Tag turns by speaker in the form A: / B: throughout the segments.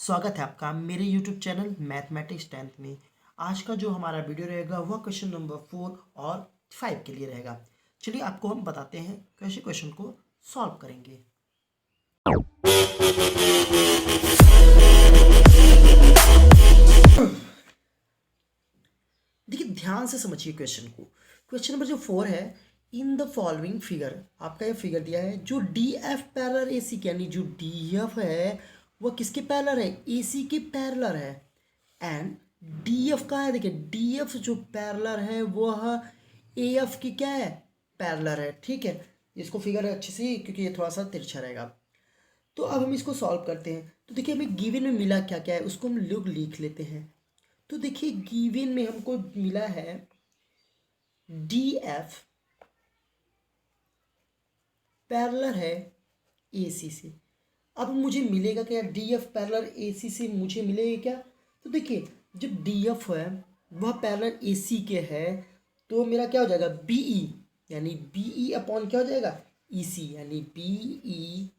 A: स्वागत है आपका मेरे YouTube चैनल मैथमेटिक्स 10th में। आज का जो हमारा वीडियो रहेगा वह क्वेश्चन नंबर 4 और 5 के लिए रहेगा। चलिए आपको हम बताते हैं कैसे क्वेश्चन को सॉल्व करेंगे। देखिए ध्यान से समझिए क्वेश्चन को। क्वेश्चन नंबर जो 4 है, इन द फॉलोइंग फिगर, आपका ये फिगर दिया है जो डी एफ पैरेलल ए सी के, यानी जो डी एफ है वह किसके पैरेलल है, ए सी के पैरेलल है। एंड डी एफ कहाँ है, देखिए डी एफ जो पैरेलल है वह ए एफ की क्या है, पैरेलल है। ठीक है, इसको फिगर अच्छे से क्योंकि ये थोड़ा सा तिरछा रहेगा। तो अब हम इसको सॉल्व करते हैं। तो देखिए हमें गिवन में मिला क्या क्या है उसको हम लोग लिख लेते हैं। तो देखिए गिवन में हमको मिला है डी एफ पैरेलल है ए सी से। अब मुझे मिलेगा क्या, डी एफ पैरेलल ए सी से मुझे मिलेगा क्या। तो देखिए जब डी एफ है वह पैरेलल ए सी के है तो मेरा क्या हो जाएगा, बी ई, यानी बी ई अपॉन क्या हो जाएगा, ई सी, यानी B E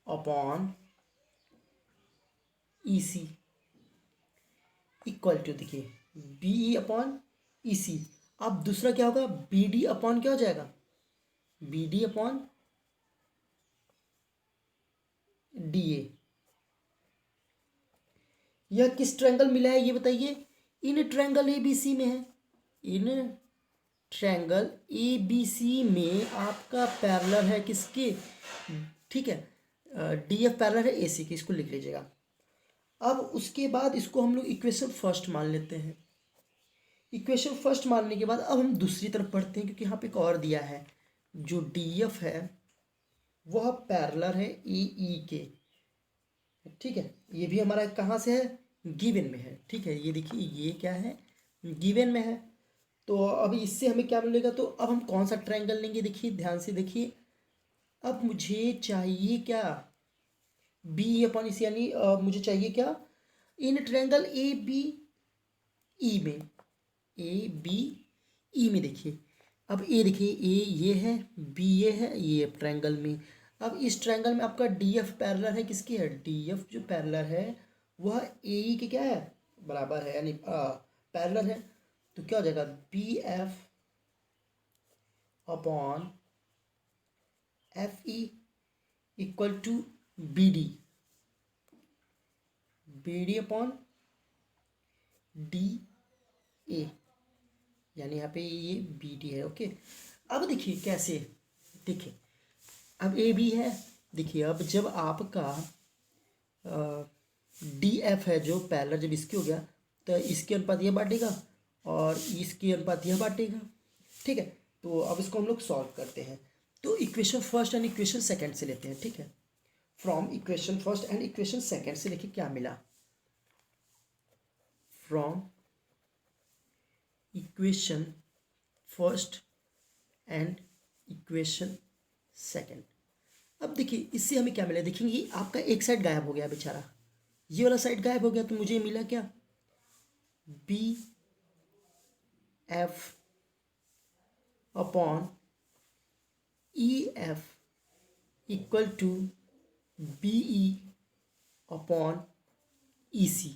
A: upon E C equal to, देखिए B E upon E C. अब दूसरा क्या होगा, बी डी अपॉन क्या हो जाएगा, B D upon D A. यह किस ट्रायंगल मिला है ये बताइए, in triangle A B C में है। In triangle A B C में आपका पैरेलल है किसके, ठीक है, डी एफ पैरेलल है ए सी की, इसको लिख लीजिएगा। अब उसके बाद इसको हम लोग इक्वेशन फर्स्ट मान लेते हैं। इक्वेशन फर्स्ट मानने के बाद अब हम दूसरी तरफ पढ़ते हैं क्योंकि यहाँ पे एक और दिया है, जो डी एफ है वह पैरेलल है ए ई के। ठीक है, ये भी हमारा कहाँ से है, गिवन में है। ठीक है, ये देखिए ये क्या है, गिवन में है। तो अभी इससे हमें क्या मिलेगा, तो अब हम कौन सा ट्रायंगल लेंगे, देखिए ध्यान से देखिए। अब मुझे चाहिए क्या, बी अपॉन इस, यानी मुझे चाहिए क्या, in triangle A B E में, ए बी ई में देखिए। अब ए देखिए, ए ये है, बी ये है, ये ट्रायंगल में। अब इस ट्रायंगल में आपका डी एफ पैरेलल है किसकी है, डी एफ जो पैरेलल है वह ए ई के क्या है, बराबर है, यानी पैरेलल है। तो क्या हो जाएगा, B F upon F E equal to B D, B D upon D A, यानी यहाँ पे ये बी डी है। ओके, अब देखिए कैसे, देखिए अब ए बी है, देखिए अब जब आपका डी एफ है जो पैरेलल, जब इसके हो गया तो इसके अनुपात यह बांटेगा और इसके अनुपात यह बांटेगा। ठीक है, तो अब इसको हम लोग सॉल्व करते हैं। तो equation first and equation second से लेते हैं। ठीक है, from equation first and equation second से देखिए क्या मिला, from equation first and equation second. अब देखिए इससे हमें क्या मिला, देखेंगे आपका एक साइड गायब हो गया बेचारा, ये वाला साइड गायब हो गया, तो मुझे मिला क्या, B F upon E F equal to B E upon E C.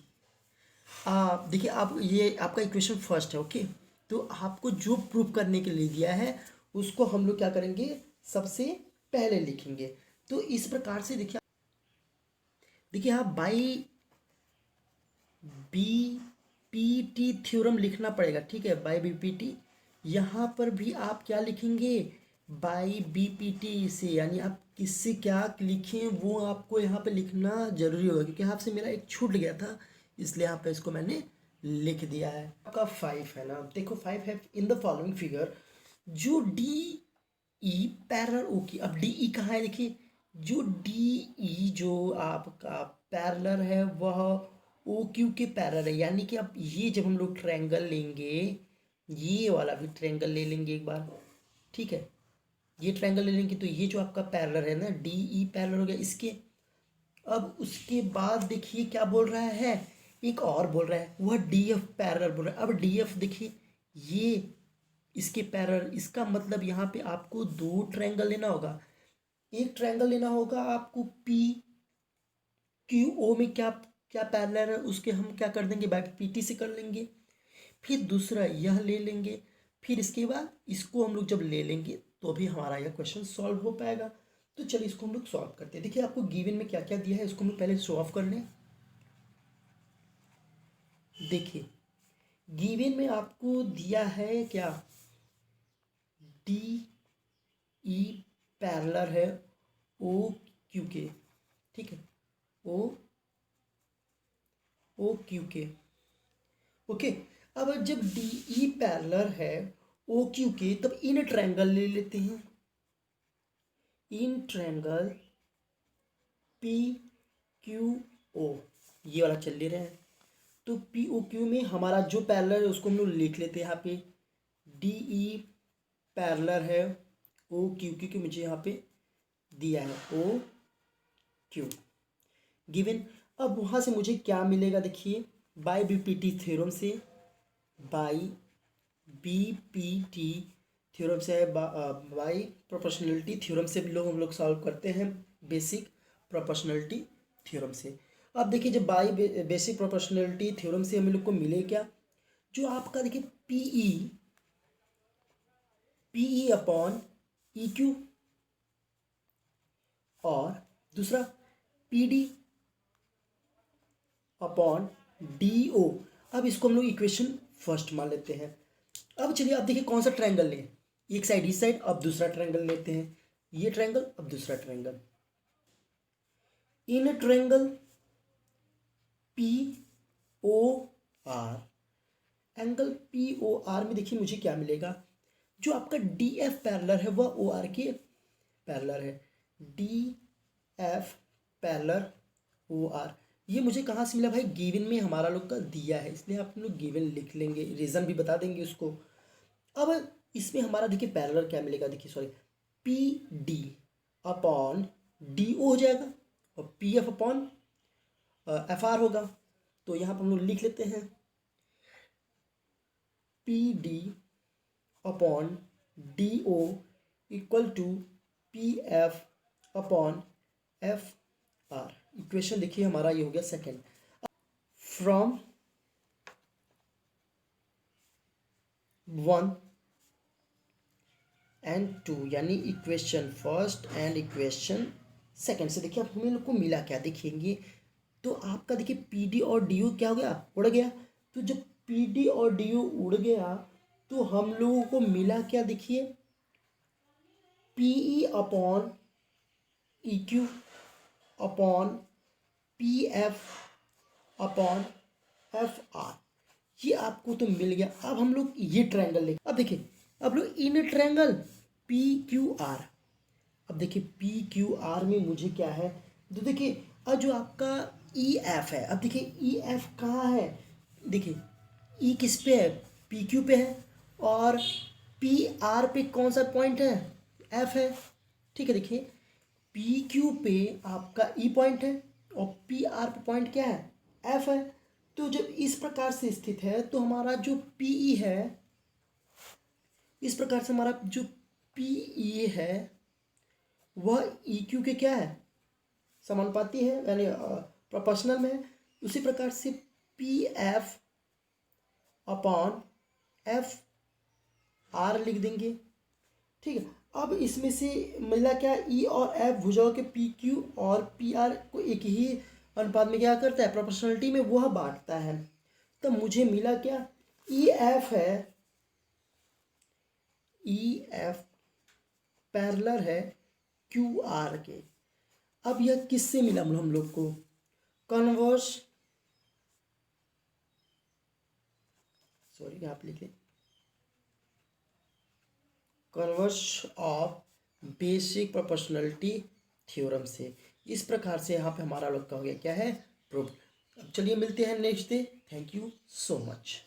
A: आप देखिए, आप ये आपका इक्वेशन फर्स्ट है। ओके, तो आपको जो प्रूफ करने के लिए दिया है उसको हम लोग क्या करेंगे, सबसे पहले लिखेंगे। तो इस प्रकार से देखिए, देखिए आप by B P T theorem लिखना पड़ेगा। ठीक है, बाई बी पी टी, यहाँ पर भी आप क्या लिखेंगे, बाई बी पी टी से, यानी आप किससे क्या लिखें वो आपको यहाँ पे लिखना जरूरी होगा, क्योंकि आपसे मेरा एक छूट गया था इसलिए यहाँ पे इसको मैंने लिख दिया है। आपका 5 है ना, देखो 5 है, इन द फॉलोइंग फिगर जो डी ई पैरेलल ओ की। अब डी ई कहाँ है, देखिए जो डी ई जो आपका पैरेलल है वह ओ क्यू के पैरेलल है, यानी कि अब ये जब हम लोग ट्रायंगल लेंगे, ये वाला भी ट्रायंगल ले लेंगे एक बार। ठीक है, ये ट्रायंगल ले लेंगे तो ये जो आपका पैरेलल है ना, डी ई पैरेलल हो गया इसके। अब उसके बाद देखिए क्या बोल रहा है, एक और बोल रहा है, वह डी एफ पैरेलल बोल रहा है। अब डी एफ देखिए ये इसके पैरेलल, इसका मतलब यहाँ पे आपको दो ट्रायंगल लेना होगा। एक ट्रायंगल लेना होगा आपको पी क्यू ओ में क्या क्या पैरेलल है उसके हम क्या कर देंगे, बाय पीटी से कर लेंगे। फिर दूसरा यह ले लेंगे, फिर इसके बाद इसको हम लोग जब ले लेंगे तो भी हमारा यह क्वेश्चन सॉल्व हो पाएगा। तो चलिए इसको हम लोग सॉल्व करते हैं। देखिए आपको गिवन में क्या क्या दिया है इसको हम लोग पहले शो ऑफ कर लें। देखिए गिवन में आपको दिया है क्या, डी ई पैरेलल है ओ क्यू के, ठीक है, ओ क्यू के, ओके। अब जब डी ई पैरेलल है ओ क्यू के तब इन ट्रायंगल ले लेते हैं, in triangle P Q O, ये वाला चल ले रहा है। तो पी ओ क्यू में हमारा जो पैरेलल है उसको हम लोग लिख लेते हैं यहाँ पे, डी ई पैरेलल है ओ क्यू, क्योंकि मुझे यहाँ पे दिया है ओ क्यू गिवन। अब वहाँ से मुझे क्या मिलेगा, देखिए बाय बीपीटी थ्योरम से, बाय बीपीटी थ्योरम से, बाय प्रोपोर्शनलिटी थ्योरम से भी लोग हम लोग सॉल्व करते हैं, बेसिक प्रोपोर्शनलिटी थ्योरम से। अब देखिए जब बाय बेसिक प्रोपोर्शनलिटी थ्योरम से हम लोग को मिले क्या, जो आपका देखिए पीई अपॉन ई क्यू और दूसरा पीडी अपॉन डी ओ। अब इसको हम लोग इक्वेशन फर्स्ट मान लेते हैं। अब चलिए आप देखिए कौन सा ट्रायंगल लें, एक साइड इस साइड, अब दूसरा ट्रायंगल लेते हैं, ये ट्रायंगल अब दूसरा triangle, in triangle P O R, angle P O R में देखिए मुझे क्या मिलेगा, जो आपका डी एफ पैरेलल है वह ओ आर के पैरेलल है, D F parallel O R. ये मुझे कहाँ से मिला भाई, गिवन में हमारा लोग का दिया है, इसलिए आप लोग गिवन लिख लेंगे, रीज़न भी बता देंगे उसको। अब इसमें हमारा देखिए पैरेलल क्या मिलेगा, देखिए sorry, P D upon D O हो जाएगा और P F upon F R होगा। तो यहाँ पर हम लोग लिख लेते हैं P D upon D O equal to P F upon F R. Equation देखिए हमारा ये हो गया सेकेंड। फ्रॉम 1 एंड 2 यानी equation first and equation second से देखिए अब हमें लोग को मिला क्या देखेंगे, तो आपका देखिए पी डी और डी यू क्या हो गया, उड़ गया। तो जब पी डी और डी यू उड़ गया तो हम लोगों को मिला क्या, देखिए P E upon E Q upon P F upon F are, ये आपको तो मिल गया। अब हम लोग ये ट्रायंगल लेंगे। अब देखिए अब लोग इन ट्रायंगल पी क्यू आर, अब देखिए पी क्यू आर में मुझे क्या है, तो देखिए अब जो आपका ई एफ है, अब देखिए ई एफ कहाँ है, देखिए ई किस पे है, पी क्यू पे है, और पी आर पे कौन सा पॉइंट है, एफ है, ठीक है। देखिए पी क्यू पे आपका ई पॉइंट है और पी आर पे पॉइंट क्या है, एफ है। तो जब इस प्रकार से स्थित है तो हमारा जो पी ई है, इस प्रकार से हमारा जो पी ई है वह ई क्यू के क्या है, समानुपाती है, यानी प्रोपोर्शनल में है। उसी प्रकार से P F upon F are लिख देंगे, ठीक है। अब इसमें से मिला क्या, ई और एफ भुजाओं के पी क्यू और पी आर को एक ही अनुपात में क्या करता है, प्रोपोर्शनलिटी में वह बांटता है। तो मुझे मिला क्या, ई एफ है, ई एफ पैरेलल है क्यू आर के। अब यह किससे मिला हम लोग को, कन्वर्स, सॉरी आप लिखे converse of basic proportionality theorem से। इस प्रकार से यहाँ पे हमारा लोग का हो गया क्या है, प्रूफ। अब चलिए मिलते हैं next day. Thank you so much.